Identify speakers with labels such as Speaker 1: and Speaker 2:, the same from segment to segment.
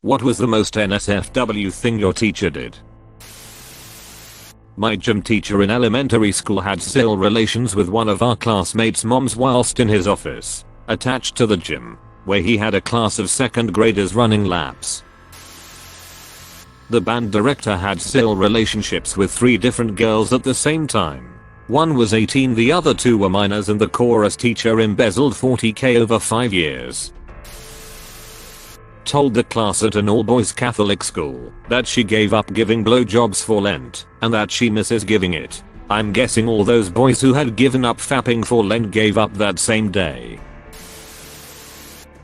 Speaker 1: What was the most NSFW thing your teacher did? My gym teacher in elementary school had still relations with one of our classmates' moms whilst in his office, attached to the gym, where he had a class of second graders running laps. The band director had still relationships with 3 different girls at the same time. One was 18, the other 2 were minors, and the chorus teacher embezzled $40,000 over 5 years. Told the class at an all-boys Catholic school that she gave up giving blowjobs for Lent and that she misses giving it. I'm guessing all those boys who had given up fapping for Lent gave up that same day.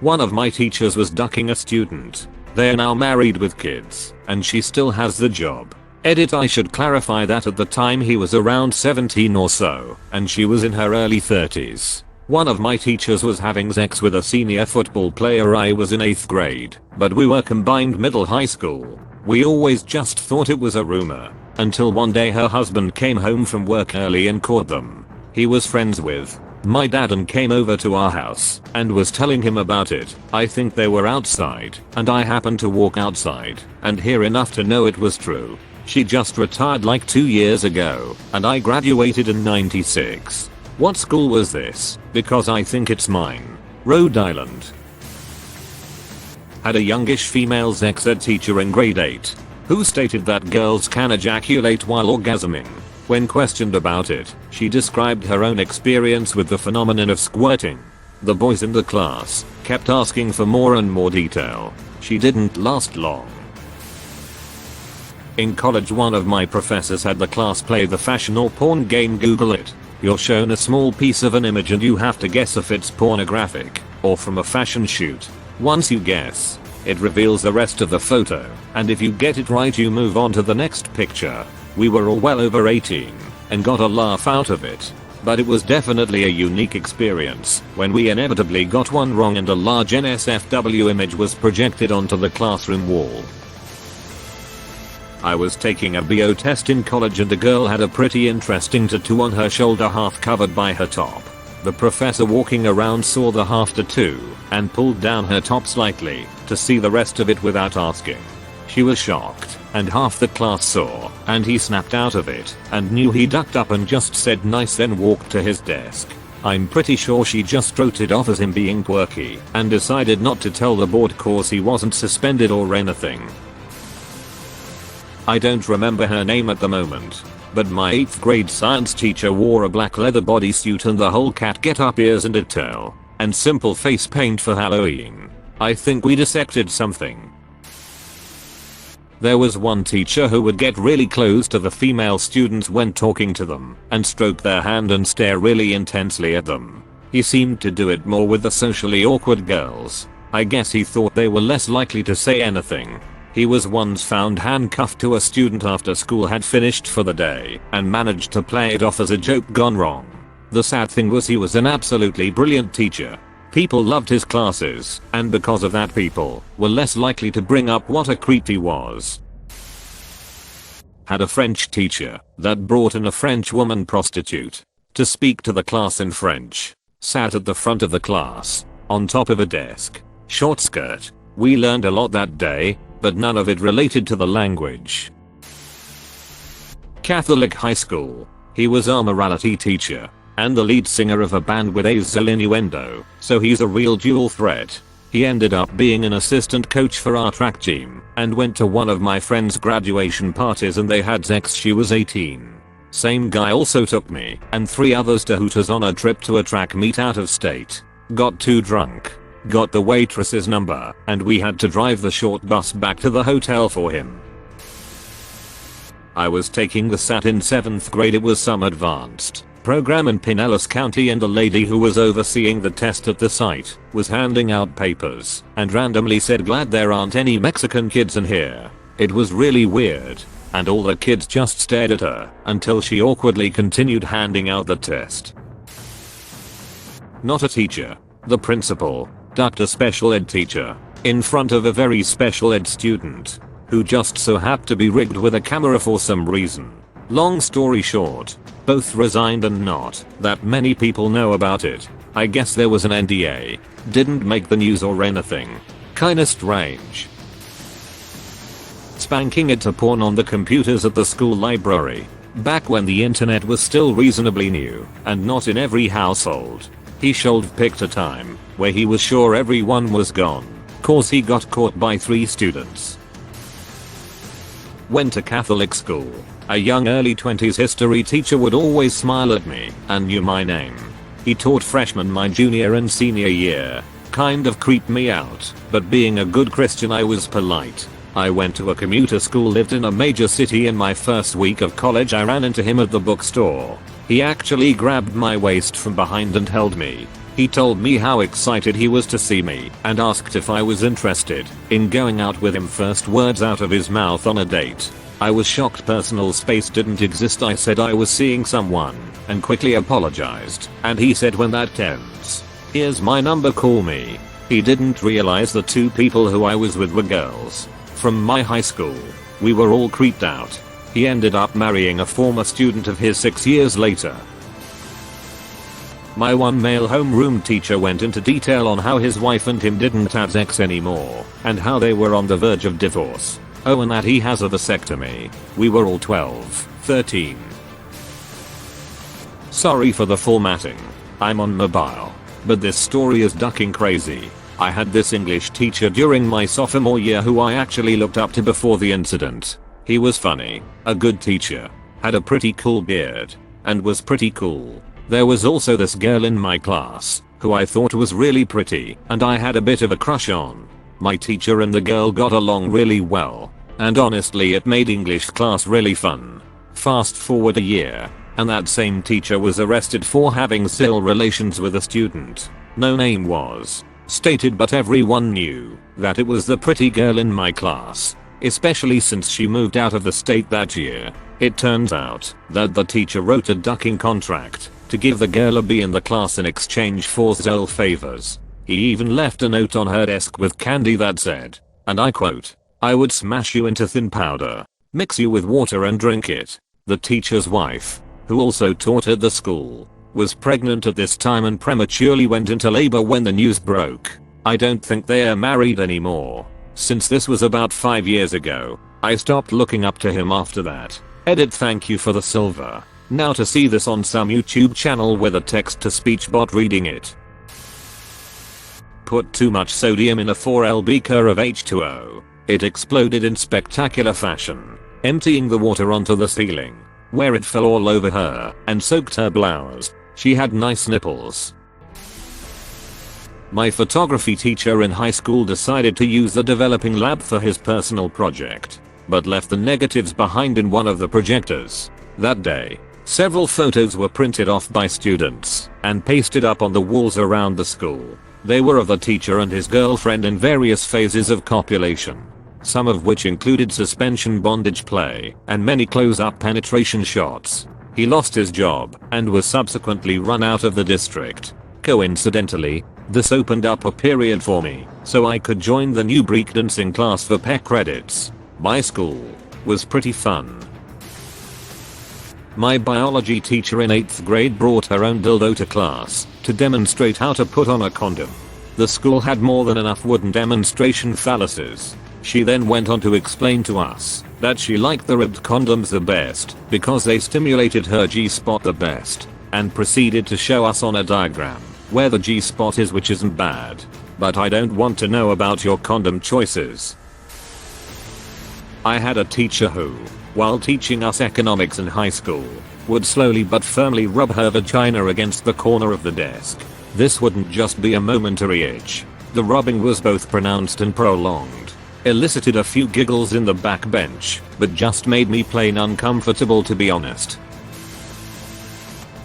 Speaker 1: One of my teachers was ducking a student. They are now married with kids, and she still has the job. Edit: I should clarify that at the time he was around 17 or so, and she was in her early 30s. One of my teachers was having sex with a senior football player. I was in 8th grade, but we were combined middle high school. We always just thought it was a rumor, until one day her husband came home from work early and caught them. He was friends with my dad and came over to our house and was telling him about it. I think they were outside, and I happened to walk outside and hear enough to know it was true. She just retired like 2 years ago, and I graduated in '96. What school was this? Because I think it's mine. Rhode Island. Had a youngish female sex ed teacher in grade 8 who stated that girls can ejaculate while orgasming. When questioned about it, she described her own experience with the phenomenon of squirting. The boys in the class kept asking for more and more detail. She didn't last long. In college, one of my professors had the class play the fashion or porn game. Google it. You're shown a small piece of an image and you have to guess if it's pornographic or from a fashion shoot. Once you guess, it reveals the rest of the photo, and if you get it right you move on to the next picture. We were all well over 18 and got a laugh out of it, but it was definitely a unique experience when we inevitably got one wrong and a large NSFW image was projected onto the classroom wall. I was taking a BO test in college and a girl had a pretty interesting tattoo on her shoulder, half covered by her top. The professor walking around saw the half tattoo and pulled down her top slightly to see the rest of it without asking. She was shocked, and half the class saw, and he snapped out of it and knew. He ducked up and just said nice, then walked to his desk. I'm pretty sure she just wrote it off as him being quirky and decided not to tell the board cause he wasn't suspended or anything. I don't remember her name at the moment, but my 8th grade science teacher wore a black leather bodysuit and the whole cat get up, ears and a tail, and simple face paint for Halloween. I think we dissected something. There was one teacher who would get really close to the female students when talking to them and stroke their hand and stare really intensely at them. He seemed to do it more with the socially awkward girls. I guess he thought they were less likely to say anything. He was once found handcuffed to a student after school had finished for the day and managed to play it off as a joke gone wrong. The sad thing was he was an absolutely brilliant teacher. People loved his classes, and because of that people were less likely to bring up what a creep he was. Had a French teacher that brought in a French woman prostitute to speak to the class in French. Sat at the front of the class, on top of a desk, short skirt. We learned a lot that day, but none of it related to the language. Catholic high school. He was our morality teacher and the lead singer of a band with a innuendo, so he's a real dual threat. He ended up being an assistant coach for our track team and went to one of my friend's graduation parties and they had sex. She was 18. Same guy also took me and 3 others to Hooters on a trip to a track meet out of state. Got too drunk, got the waitress's number, and we had to drive the short bus back to the hotel for him. I was taking the SAT in 7th grade. It was some advanced program in Pinellas County and the lady who was overseeing the test at the site was handing out papers and randomly said, "Glad there aren't any Mexican kids in here." It was really weird, and all the kids just stared at her until she awkwardly continued handing out the test. Not a teacher. The principal ducked a special ed teacher in front of a very special ed student who just so happened to be rigged with a camera for some reason. Long story short, both resigned and not that many people know about it. I guess there was an NDA. Didn't make the news or anything. Kinda strange. spanking it to porn on the computers at the school library. Back when the internet was still reasonably new and not in every household. He shoulder picked a time where he was sure everyone was gone, cause he got caught by 3 students. Went to Catholic school. A young early 20s history teacher would always smile at me and knew my name. He taught freshmen my junior and senior year. Kind of creeped me out, but being a good Christian I was polite. I went to a commuter school, lived in a major city. In my first week of college I ran into him at the bookstore. He actually grabbed my waist from behind and held me. He told me how excited he was to see me and asked if I was interested in going out with him. First words out of his mouth on a date. I was shocked personal space didn't exist. I said I was seeing someone and quickly apologized, and he said when that ends, here's my number, call me. He didn't realize the 2 people who I was with were girls from my high school. We were all creeped out. He ended up marrying a former student of his 6 years later. My one male homeroom teacher went into detail on how his wife and him didn't have sex anymore and how they were on the verge of divorce. Oh, and that he has a vasectomy. We were all 12, 13. Sorry for the formatting. I'm on mobile. But this story is ducking crazy. I had this English teacher during my sophomore year who I actually looked up to before the incident. He was funny, a good teacher, had a pretty cool beard, and was pretty cool. There was also this girl in my class, who I thought was really pretty, and I had a bit of a crush on. My teacher and the girl got along really well, and honestly it made English class really fun. Fast forward a year, and that same teacher was arrested for having sexual relations with a student. No name was stated, but everyone knew that it was the pretty girl in my class, especially since she moved out of the state that year. It turns out that the teacher wrote a ducking contract to give the girl a B in the class in exchange for sexual favors. He even left a note on her desk with candy that said, and I quote, "I would smash you into thin powder, mix you with water and drink it." The teacher's wife, who also taught at the school, was pregnant at this time and prematurely went into labor when the news broke. I don't think they are married anymore. Since this was about 5 years ago, I stopped looking up to him after that. Edit, thank you for the silver. Now to see this on some YouTube channel with a text-to-speech bot reading it. Put too much sodium in a 4L beaker of H2O. It exploded in spectacular fashion, emptying the water onto the ceiling, where it fell all over her and soaked her blouse. She had nice nipples. My photography teacher in high school decided to use the developing lab for his personal project, but left the negatives behind in one of the projectors. That day, several photos were printed off by students and pasted up on the walls around the school. They were of the teacher and his girlfriend in various phases of copulation, some of which included suspension bondage play and many close-up penetration shots. He lost his job and was subsequently run out of the district. Coincidentally, this opened up a period for me so I could join the new breakdancing class for PEC credits. My school was pretty fun. My biology teacher in 8th grade brought her own dildo to class to demonstrate how to put on a condom. The school had more than enough wooden demonstration phalluses. She then went on to explain to us that she liked the ribbed condoms the best because they stimulated her G-spot the best, and proceeded to show us on a diagram where the G-spot is, which isn't bad. But I don't want to know about your condom choices. I had a teacher who, while teaching us economics in high school, would slowly but firmly rub her vagina against the corner of the desk. This wouldn't just be a momentary itch. The rubbing was both pronounced and prolonged. Elicited a few giggles in the back bench, but just made me plain uncomfortable, to be honest.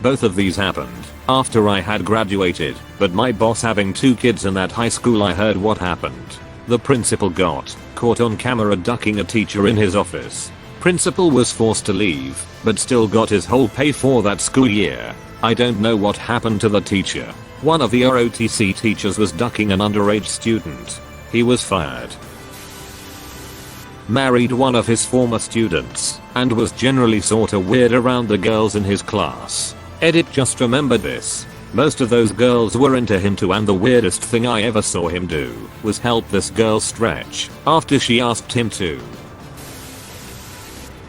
Speaker 1: Both of these happened after I had graduated, but my boss having 2 kids in that high school, I heard what happened. The principal got caught on camera ducking a teacher in his office. Principal was forced to leave, but still got his whole pay for that school year. I don't know what happened to the teacher. One of the ROTC teachers was ducking an underage student. He was fired. Married one of his former students, and was generally sorta weird around the girls in his class. Edit, just remember this. Most of those girls were into him too, and the weirdest thing I ever saw him do was help this girl stretch after she asked him to.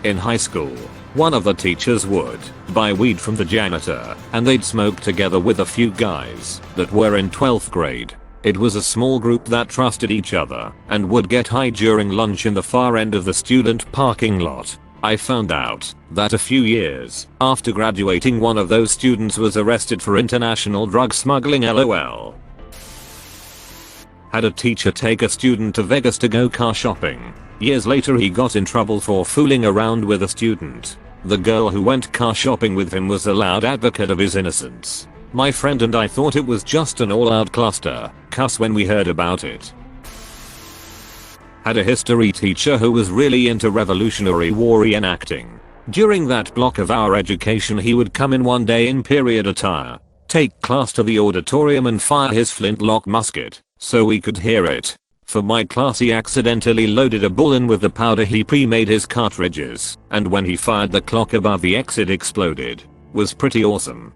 Speaker 1: In high school, one of the teachers would buy weed from the janitor and they'd smoke together with a few guys that were in 12th grade. It was a small group that trusted each other and would get high during lunch in the far end of the student parking lot. I found out that a few years after graduating, one of those students was arrested for international drug smuggling. LOL. Had a teacher take a student to Vegas to go car shopping. Years later he got in trouble for fooling around with a student. The girl who went car shopping with him was a loud advocate of his innocence. My friend and I thought it was just an all-out cluster cuss when we heard about it. Had a history teacher who was really into Revolutionary War reenacting. During that block of our education he would come in one day in period attire, take class to the auditorium and fire his flintlock musket so we could hear it. For my class he accidentally loaded a bull in with the powder he pre-made his cartridges, and when he fired the clock above the exit exploded. Was pretty awesome.